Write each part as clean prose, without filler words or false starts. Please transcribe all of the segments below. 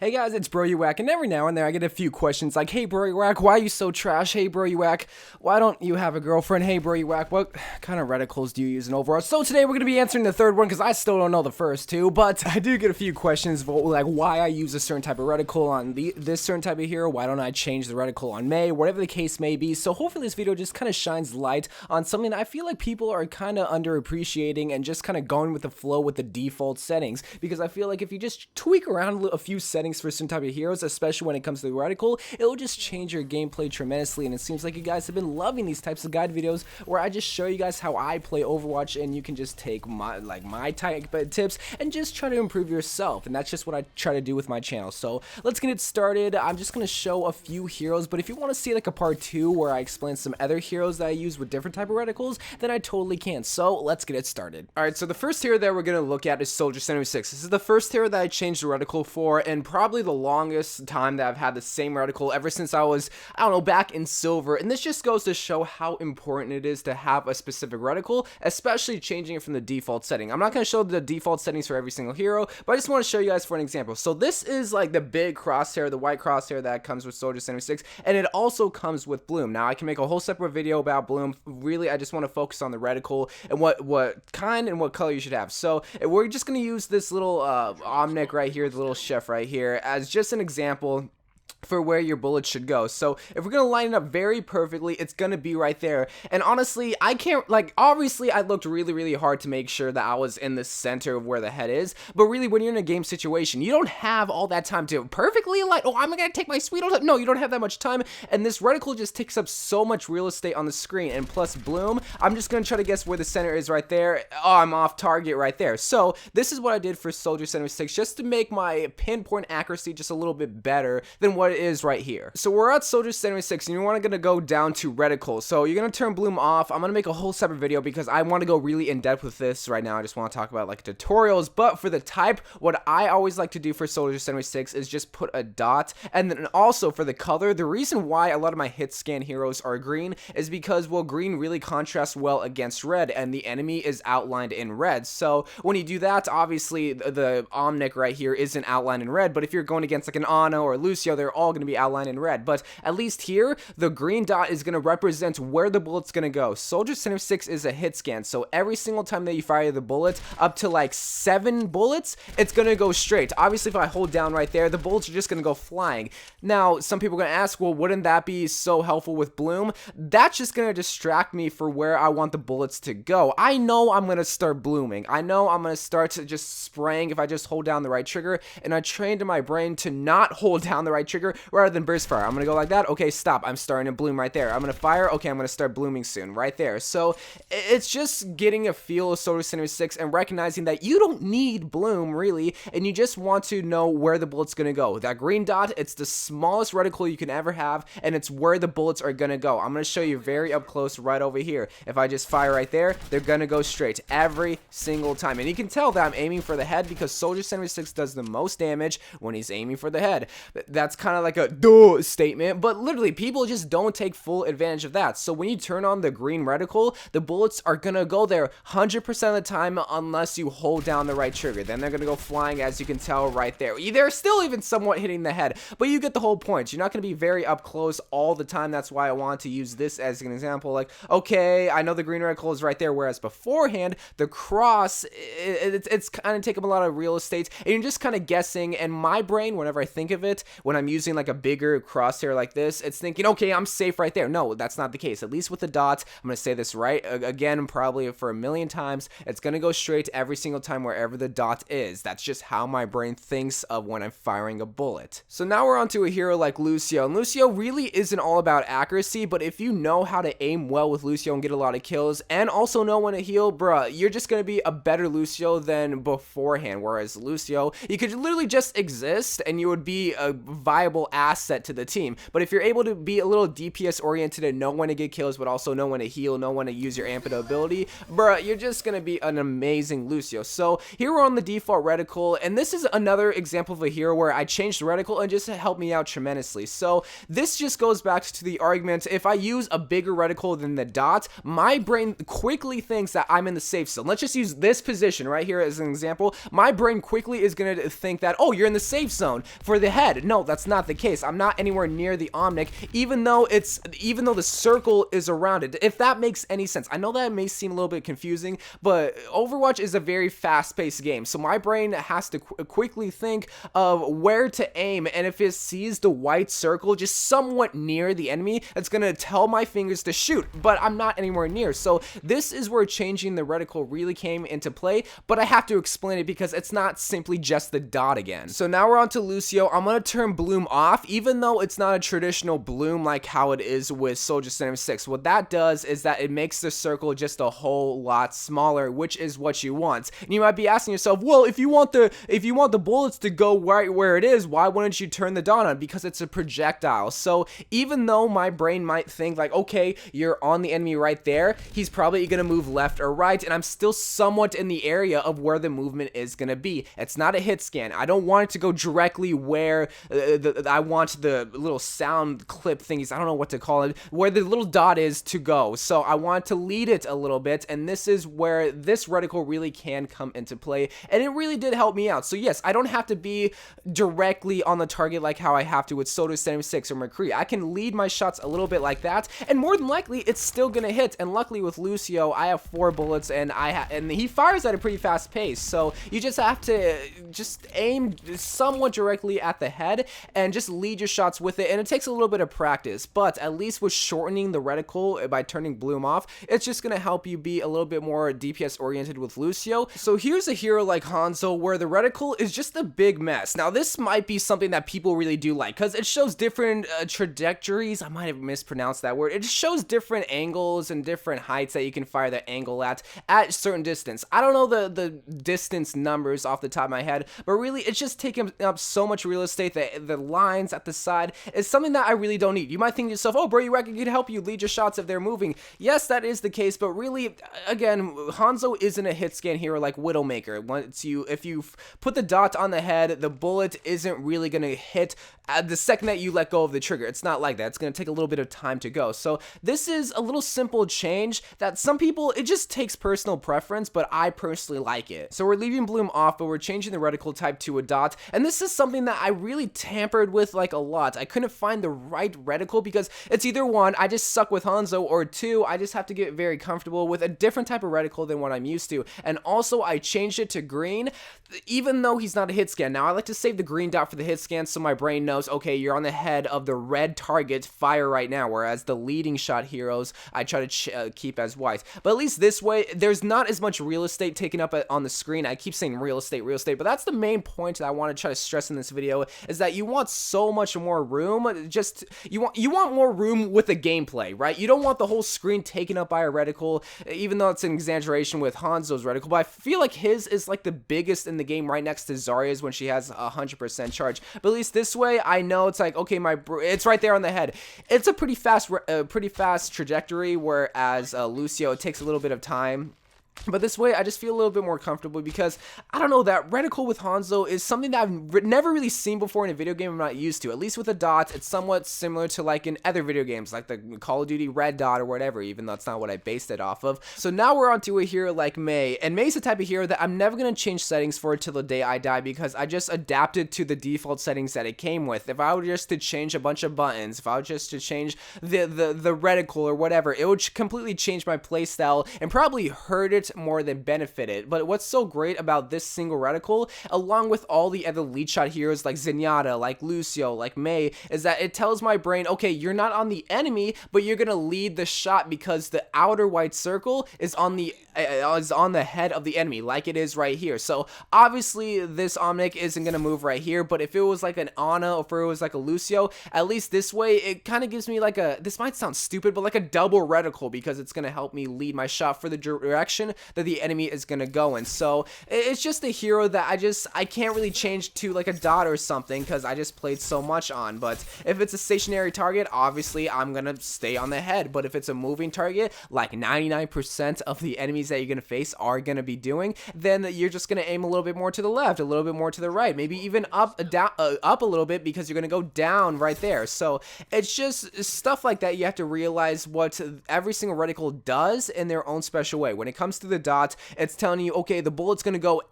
Hey guys, it's Bro Uwack, and every now and then I get a few questions like, hey Bro Uwack, why are you so trash? Hey Bro Uwack, why don't you have a girlfriend? Hey Bro Uwack, what kind of reticles do you use in Overwatch? So today we're going to be answering the third one because I still don't know the first two, but I do get a few questions like why I use a certain type of reticle on this certain type of hero, why don't I change the reticle on Mei, whatever the case may be. So hopefully this video just kind of shines light on something that I feel like people are kind of underappreciating and just kind of going with the flow with the default settings, because I feel like if you just tweak around a few settings for some type of heroes, especially when it comes to the reticle, it'll just change your gameplay tremendously. And it seems like you guys have been loving these types of guide videos where I just show you guys how I play Overwatch, and you can just take my type of tips and just try to improve yourself. And that's just what I try to do with my channel. So let's get it started. I'm just gonna show a few heroes, but if you want to see like a part 2 where I explain some other heroes that I use with different type of reticles, then I totally can. So let's get it started. Alright, so the first hero that we're gonna look at is Soldier 76. This is the first hero that I changed the reticle for, and probably the longest time that I've had the same reticle ever since I was, I don't know, back in Silver. And this just goes to show how important it is to have a specific reticle, especially changing it from the default setting. I'm not going to show the default settings for every single hero, but I just want to show you guys for an example. So this is like the big crosshair, the white crosshair that comes with Soldier 76, and it also comes with Bloom. Now I can make a whole separate video about Bloom. Really, I just want to focus on the reticle and what kind and what color you should have. So we're just going to use this little Omnic right here, the little chef right here, as just an example for where your bullets should go. So if we're gonna line it up very perfectly, it's gonna be right there. And honestly, I can't, like, obviously I looked really hard to make sure that I was in the center of where the head is, but really when you're in a game situation, you don't have all that time to perfectly, like, oh, I'm gonna take my sweet old time. No, you don't have that much time, and this reticle just takes up so much real estate on the screen. And plus Bloom, I'm just gonna try to guess where the center is right there. Oh, I'm off target right there. So this is what I did for Soldier 76, just to make my pinpoint accuracy just a little bit better than what it is right here. So we're at Soldier 76, and you're gonna go down to reticle. So you're gonna turn Bloom off. I'm gonna make a whole separate video because I want to go really in depth with this right now. I just want to talk about like tutorials, but for the type, what I always like to do for Soldier 76 is just put a dot. And then also for the color, the reason why a lot of my hit scan heroes are green is because, well, green really contrasts well against red, and the enemy is outlined in red. So when you do that, obviously the Omnic right here isn't outlined in red, but if you're going against like an Ana or Lucio, they're all going to be outlined in red. But at least here, the green dot is going to represent where the bullet's going to go. Soldier 76 is a hit scan, so every single time that you fire the bullet, up to like 7 bullets, it's going to go straight. Obviously, if I hold down right there, the bullets are just going to go flying. Now, some people are going to ask, well, wouldn't that be so helpful with Bloom? That's just going to distract me for where I want the bullets to go. I know I'm going to start blooming. I know I'm going to start just spraying if I just hold down the right trigger, and I trained in my brain to not hold down the right trigger rather than burst fire. I'm gonna go like that. Okay, stop. I'm starting to bloom right there. I'm gonna fire. Okay, I'm gonna start blooming soon. Right there. So it's just getting a feel of Soldier 76 and recognizing that you don't need Bloom really, and you just want to know where the bullet's gonna go. That green dot, it's the smallest reticle you can ever have, and it's where the bullets are gonna go. I'm gonna show you very up close right over here. If I just fire right there, they're gonna go straight every single time. And you can tell that I'm aiming for the head because Soldier 76 does the most damage when he's aiming for the head. That's kind of like a duh statement, but literally people just don't take full advantage of that. So when you turn on the green reticle, the bullets are gonna go there 100% of the time unless you hold down the right trigger. Then they're gonna go flying, as you can tell right there. They're still even somewhat hitting the head, but you get the whole point. You're not gonna be very up close all the time. That's why I want to use this as an example. Like, okay, I know the green reticle is right there, whereas beforehand the cross, it's kind of taking a lot of real estate, and you're just kind of guessing. And my brain, whenever I think of it, when I'm using like a bigger crosshair like this, it's thinking, okay, I'm safe right there. No, that's not the case. At least with the dots, I'm gonna say this right again, probably for a million times, it's gonna go straight every single time wherever the dot is. That's just how my brain thinks of when I'm firing a bullet. So now we're on to a hero like Lucio, and Lucio really isn't all about accuracy, but if you know how to aim well with Lucio and get a lot of kills, and also know when to heal, bruh, you're just gonna be a better Lucio than beforehand. Whereas Lucio, you could literally just exist and you would be a viable viable asset to the team. But if you're able to be a little DPS oriented and know when to get kills, but also know when to heal, know when to use your Amp ability, bruh, you're just gonna be an amazing Lucio. So here we're on the default reticle, and this is another example of a hero where I changed the reticle and just helped me out tremendously. So this just goes back to the argument, if I use a bigger reticle than the dot, my brain quickly thinks that I'm in the safe zone. Let's just use this position right here as an example. My brain quickly is going to think that, oh, you're in the safe zone for the head. No, that's not the case. I'm not anywhere near the Omnic, even though the circle is around it. If that makes any sense. I know that it may seem a little bit confusing, but Overwatch is a very fast-paced game, so my brain has to quickly think of where to aim, and if it sees the white circle just somewhat near the enemy, it's going to tell my fingers to shoot, but I'm not anywhere near. So this is where changing the reticle really came into play, but I have to explain it because it's not simply just the dot again. So now we're on to Lucio. I'm going to turn bloom off, even though it's not a traditional bloom like how it is with Soldier 76. What that does is that it makes the circle just a whole lot smaller, which is what you want. And you might be asking yourself, well, if you want the bullets to go right where it is, why wouldn't you turn the dot on? Because it's a projectile. So even though my brain might think like, okay, you're on the enemy right there, he's probably gonna move left or right, and I'm still somewhat in the area of where the movement is gonna be. It's not a hit scan. I don't want it to go directly where I want the little sound clip thingies, I don't know what to call it, where the little dot is to go. So I want to lead it a little bit, and this is where this reticle really can come into play, and it really did help me out. So yes, I don't have to be directly on the target like how I have to with Soda 76 or McCree. I can lead my shots a little bit like that, and more than likely it's still gonna hit. And luckily with Lucio, I have 4 bullets, and he fires at a pretty fast pace, so you just have to just aim somewhat directly at the head and just lead your shots with it, and it takes a little bit of practice, but at least with shortening the reticle by turning bloom off, it's just gonna help you be a little bit more DPS oriented with Lucio. So here's a hero like Hanzo where the reticle is just a big mess. Now this might be something that people really do like, because it shows different trajectories. I might have mispronounced that word. It shows different angles and different heights that you can fire the angle at certain distance. I don't know the distance numbers off the top of my head, but really it's just taking up so much real estate that the lines at the side is something that I really don't need. You might think to yourself, oh, bro, you reckon it could help you lead your shots if they're moving. Yes, that is the case, but really, again, Hanzo isn't a hit scan hero like Widowmaker. If you put the dot on the head, the bullet isn't really going to hit the second that you let go of the trigger. It's not like that. It's going to take a little bit of time to go. So this is a little simple change that some people, it just takes personal preference, but I personally like it. So we're leaving bloom off, but we're changing the reticle type to a dot, and this is something that I really tampered with like a lot. I couldn't find the right reticle because it's either one, I just suck with Hanzo, or two, I just have to get very comfortable with a different type of reticle than what I'm used to. And also I changed it to green, even though he's not a hit scan. Now I like to save the green dot for the hit scan so my brain knows, okay, you're on the head of the red target, fire right now, whereas the leading shot heroes I try to keep as white. But at least this way there's not as much real estate taken up on the screen. I keep saying real estate, but that's the main point that I want to try to stress in this video, is that you want so much more room. Just you want more room with the gameplay, right? You don't want the whole screen taken up by a reticle, even though it's an exaggeration with Hanzo's reticle, but I feel like his is like the biggest in the game, right next to Zarya's when she has 100% charge. But at least this way I know it's like, okay, it's right there on the head. It's a pretty fast trajectory, whereas Lucio, it takes a little bit of time. But this way, I just feel a little bit more comfortable because, I don't know, that reticle with Hanzo is something that I've never really seen before in a video game I'm not used to. At least with the dots, it's somewhat similar to like in other video games, like the Call of Duty Red Dot or whatever, even though that's not what I based it off of. So now we're on to a hero like Mei, and Mei's the type of hero that I'm never going to change settings for till the day I die because I just adapted to the default settings that it came with. If I were just to change a bunch of buttons, if I were just to change the reticle or whatever, it would completely change my playstyle and probably hurt it more than benefit it. But what's so great about this single reticle, along with all the other lead shot heroes like Zenyatta, like Lucio, like Mei, is that it tells my brain, okay, you're not on the enemy, but you're gonna lead the shot because the outer white circle is on the head of the enemy, like it is right here. So obviously this Omnic isn't gonna move right here, but if it was like an Ana or if it was like a Lucio, at least this way it kind of gives me like this might sound stupid, but like a double reticle, because it's gonna help me lead my shot for the direction that the enemy is gonna go in. So it's just a hero that I can't really change to like a dot or something because I just played so much on. But if it's a stationary target, obviously I'm gonna stay on the head. But if it's a moving target, like 99% of the enemies that you're gonna face are gonna be doing, then you're just gonna aim a little bit more to the left, a little bit more to the right, maybe even up a little bit, because you're gonna go down right there. So it's just stuff like that. You have to realize what every single reticle does in their own special way. When it comes to the dot, it's telling you, okay, the bullet's gonna go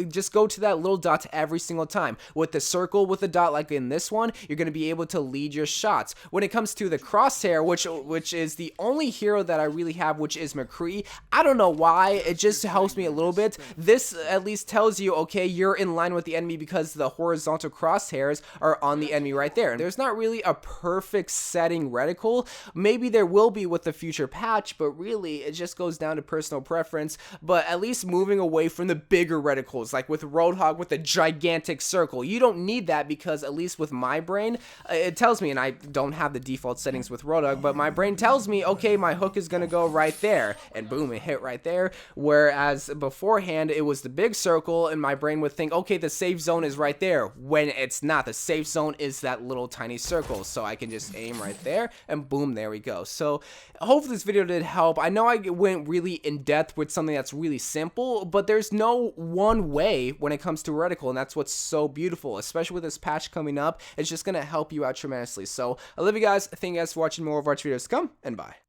just go to that little dot every single time. With the circle with the dot, like in this one, you're gonna be able to lead your shots. When it comes to the crosshair, which is the only hero that I really have, which is McCree, I don't know why, it just helps me a little bit. This at least tells you, okay, you're in line with the enemy because the horizontal crosshairs are on the enemy right there. There's not really a perfect setting reticle. Maybe there will be with the future patch, but really it just goes down to personal preference. But at least moving away from the bigger reticles, like with Roadhog with a gigantic circle, you don't need that, because at least with my brain, it tells me, and I don't have the default settings with Roadhog, but my brain tells me, okay, my hook is gonna go right there, and boom, it hit right there. Whereas beforehand it was the big circle, and my brain would think, okay, the safe zone is right there, when it's not. The safe zone is that little tiny circle, so I can just aim right there, and boom, there we go. So hopefully this video did help. I know I went really in depth with something that's really simple, but there's no one way when it comes to reticle, and that's what's so beautiful, especially with this patch coming up. It's just gonna help you out tremendously. So I love you guys. Thank you guys for watching. More Overwatch videos to come, and bye.